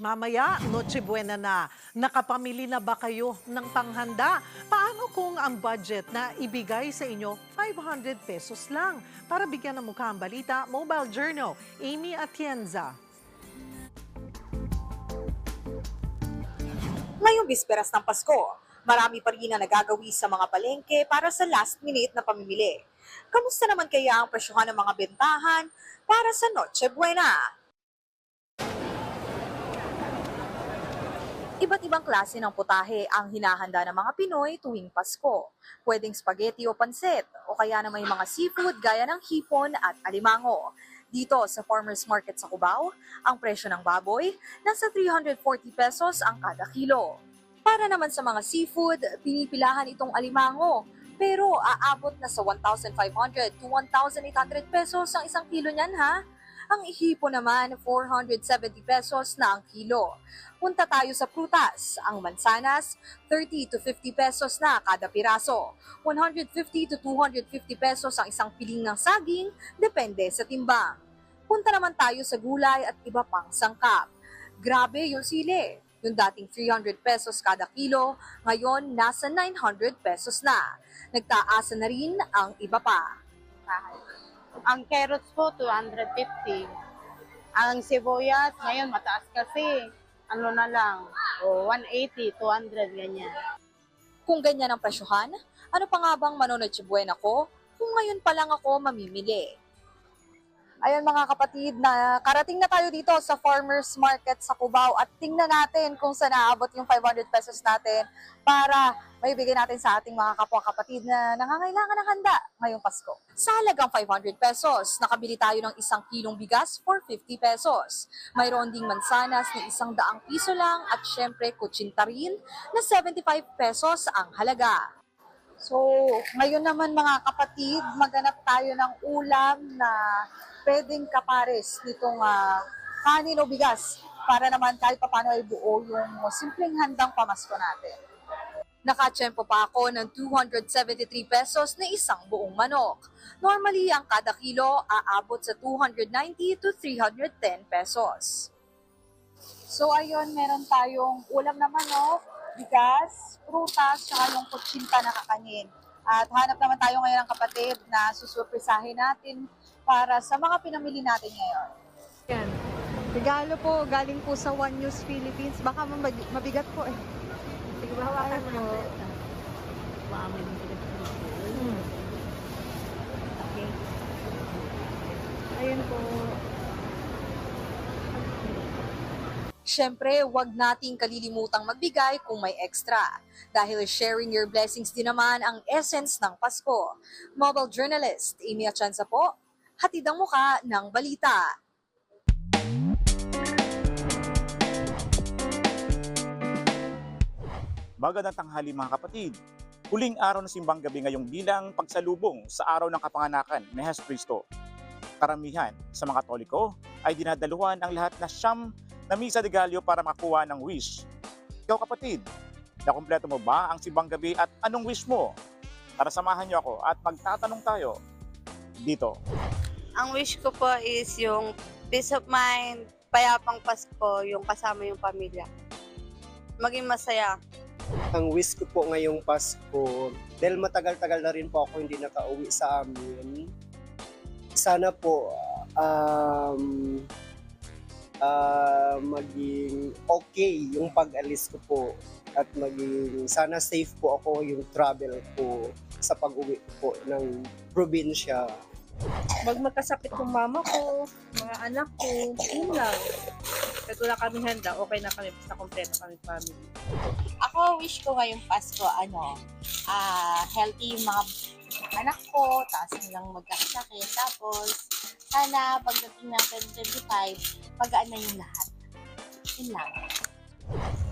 Mamaya, Noche Buena na. Nakapamili na ba kayo ng panghanda? Paano kung ang budget na ibigay sa inyo 500 pesos lang? Para bigyan ng mukha ang balita, Mobile Journal, Amy Atienza. Ngayong bisperas ng Pasko, marami pa rin ang nagagawi sa mga palengke para sa last-minute na pamimili. Kamusta naman kaya ang presyohan ng mga bentahan para sa Noche Buena? Iba't ibang klase ng putahe ang hinahanda ng mga Pinoy tuwing Pasko. Pwedeng spaghetti o pansit, o kaya na may mga seafood gaya ng hipon at alimango. Dito sa Farmers Market sa Cubao, ang presyo ng baboy nasa 340 pesos ang kada kilo. Para naman sa mga seafood, pinipilahan itong alimango, pero aabot na sa 1,500 to 1,800 pesos ang isang kilo niyan ha. Ang ihipo naman, 470 pesos na ang kilo. Punta tayo sa prutas. Ang mansanas, 30 to 50 pesos na kada piraso. 150 to 250 pesos ang isang piling ng saging, depende sa timbang. Punta naman tayo sa gulay at iba pang sangkap. Grabe yung sili. Yung dating 300 pesos kada kilo, ngayon nasa 900 pesos na. Nagtaasa na rin ang iba pa. Ang carrots po, 250. Ang sibuyas, ngayon mataas kasi. Ano na lang, 180, 200, ganyan. Kung ganyan ang presyohan, ano pa nga bang Noche Buena ko kung ngayon pa lang ako mamimili? Ayan mga kapatid, na karating na tayo dito sa Farmers Market sa Cubao at tingnan natin kung saan naabot yung 500 pesos natin para maibigay natin sa ating mga kapwa-kapatid na nangangailangan ng handa ngayong Pasko. Sa halagang 500 pesos, nakabili tayo ng 1 kilong bigas for 50 pesos. Mayroon ding mansanas na 100 piso lang at syempre kutsinta rin na 75 pesos ang halaga. So, ngayon naman mga kapatid, maghanap tayo ng ulam na pwedeng kapares nitong kanin o bigas para naman kahit paano ay buo yung simpleng handang pamasko natin. Nakatsyempo pa ako ng 273 pesos na isang buong manok. Normally, ang kada kilo aabot sa 290 to 310 pesos. So ayun, meron tayong ulam na manok, bigas, prutas, saka yung kutsinta na kakanin. At hanap naman tayo ngayon ng kapatid na susurprisahin natin para sa mga pinamili natin ngayon. Yan. Regalo po, galing po sa One News Philippines. Baka mabigat po eh. Sige, hawakan mo. Okay. Ayun po. Siyempre, huwag nating kalilimutang magbigay kung may extra. Dahil sharing your blessings din naman ang essence ng Pasko. Mobile journalist Amy Atienza po, hatid ang muka ng balita. Magandang tanghali mga kapatid. Huling araw ng simbang gabi ngayong bilang pagsalubong sa araw ng kapanganakan ni Hesus Kristo. Karamihan sa mga Katoliko ay dinadaluhan ang lahat na siyam na misa de Gallo para makuha ng wish. Ikaw kapatid, nakumpleto mo ba ang simbang gabi at anong wish mo? Tara samahan niyo ako at magtatanong tayo dito. Ang wish ko po is yung peace of mind, payapang Pasko, yung kasama yung pamilya. Maging masaya. Ang wish ko po ngayong Pasko, dahil matagal-tagal na rin po ako hindi nakauwi sa amin, sana po maging okay yung pag-alis ko po at maging sana safe po ako yung travel ko sa pag-uwi po ng probinsya. Magkasakit yung mama ko, mga anak ko, yun lang. Kahit wala kami handa, okay na kami, basta kompleto kami family. Ako, wish ko ngayong Pasko, healthy yung mga anak ko, taas nilang magkakasakit. Tapos, sana pagdating ng 2025, pagaan na yung lahat. Yun lang.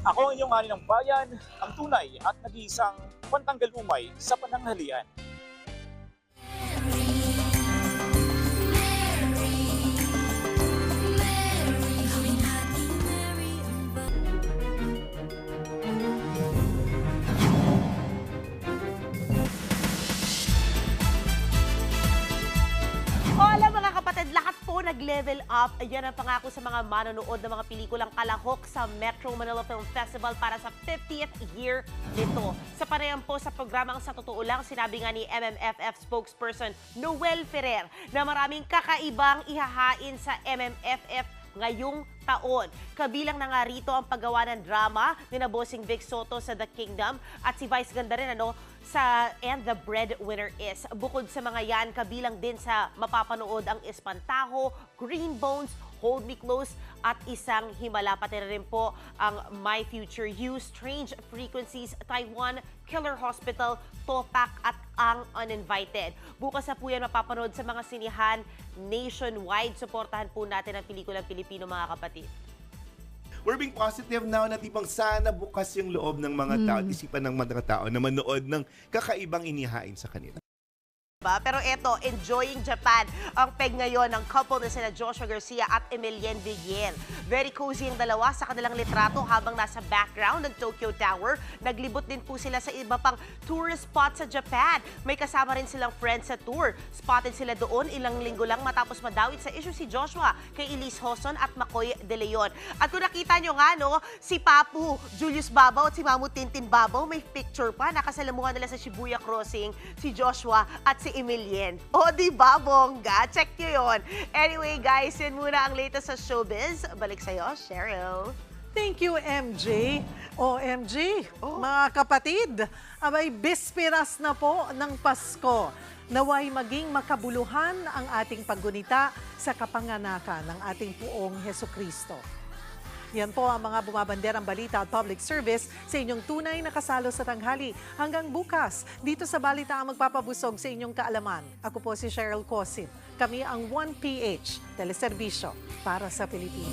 Ako ang inyong ani ng bayan, ang tunay at nag-iisang pantanggal umay sa pananghalian. Hola mga kapatid, lahat po nag-level up. Yan ang pangako sa mga manonood ng mga pelikulang kalahok sa Metro Manila Film Festival para sa 50th year nito. Sa panayam po sa programang Sa Totoo Lang, sinabi nga ni MMFF spokesperson Noel Ferrer na maraming kakaibang ihahain sa MMFF ngayong taon. Kabilang na nga rito ang paggawa ng drama ni na Bossing Vic Soto sa The Kingdom at si Vice Ganda rin sa And the Breadwinner Is. Bukod sa mga yan, kabilang din sa mapapanood ang Espantajo, Green Bones, Hold Me Close at isang himala. Pati rin po ang My Future You, Strange Frequencies, Taiwan, Killer Hospital, Topak at Ang Uninvited. Bukas na po yan mapapanood sa mga sinihan nationwide. Suportahan po natin ang pelikulang Pilipino mga kapatid. We're being positive now na tipong sana bukas yung loob ng mga tao, isipan ng mga tao na manood ng kakaibang inihain sa kanila. Pero eto, enjoying Japan ang peg ngayon ng couple na sina Joshua Garcia at Emilienne Villiers. Very cozy ang dalawa sa kanilang litrato habang nasa background ng Tokyo Tower. Naglibot din po sila sa iba pang tourist spots sa Japan. May kasama rin silang friends sa tour. Spotted sila doon ilang linggo lang matapos madawit sa issue si Joshua kay Elise Hoson at Makoy De Leon. At kung nakita nyo nga, si Papu Julius Babaw at si Mamu Tintin Babaw, may picture pa. Nakasalamuhan nila sa Shibuya Crossing si Joshua at si Emilienne. O, diba, bongga? Check nyo yun. Anyway, guys, yun muna ang latest sa showbiz. Balik sa'yo, Cheryl. Thank you, MJ. OMG, mga kapatid, abay bispiras na po ng Pasko. Naway maging makabuluhan ang ating paggunita sa kapanganakan ng ating Poong Hesukristo. Yan po ang mga bumabanderang balita at public service sa inyong tunay na kasalo sa tanghali. Hanggang bukas, dito sa Balita ang magpapabusog sa inyong kaalaman. Ako po si Cheryl Cosit. Kami ang 1PH, teleserbisyo para sa Pilipino.